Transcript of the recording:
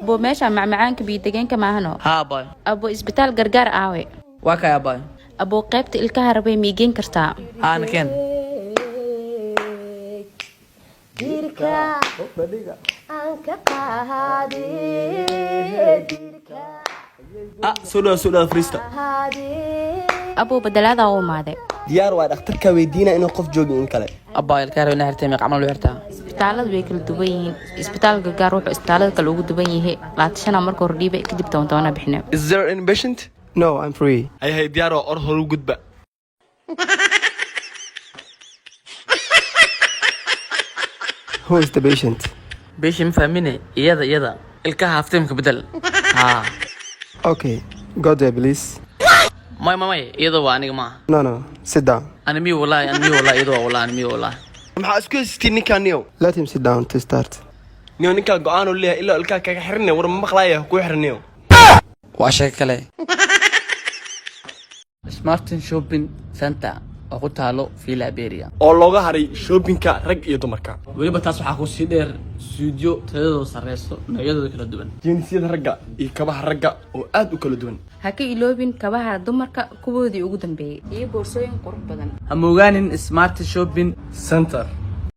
أبو ماشى مع معانك بيدقين كماهنو ها باي أبو إسبتال قرقار آوي واكا يا باي أبو قيبت الكهرباء ميجين كرتا أنا كين سودا فريستا أبو بدلاد أو ماذا ديار واحد اخترك ويدينا إنه قف جوجي إن كله أباي الكهرباء نهرتي ميق عملوا يرتا إسبتالات بيكل دبيين إسبتال قرقار روح إسبتالات كالوغو دبيين هي لا تشانا مركو رديبة كدب تونتونا بحنا Is there any patient? No, I'm free. هي ديار أرهل وجود بقى. Who is the patient? بيش مفهميني يدا الكها هفتمك بدل ها Okay, go there please. ماي يدا وأنا ما No, no, sit down. أنا مي والله يدا والله أنا مي والله maxaa isku haystiin ninkaan niyow let him sit down to start niyow ninkaan go'aan u leeyahay ilaa ilkaa kaga xirnay war ma maqlaaya ku xirnayo waa sheeko kale smart shopping center oo ku taalo Liberia oo looga haray shoppingka rag iyo dumarka waliba taas waxa ku sii dheer studio tayadooda sareyso noocyadooda kala duwan jinsiyada ragga iyo kabaha ragga oo aad u kala duwan haka iloobin kabaha dumarka kuwoodii ugu dambeeyay iyo boorsooyin qurux badan ha moogaanin smart shopping center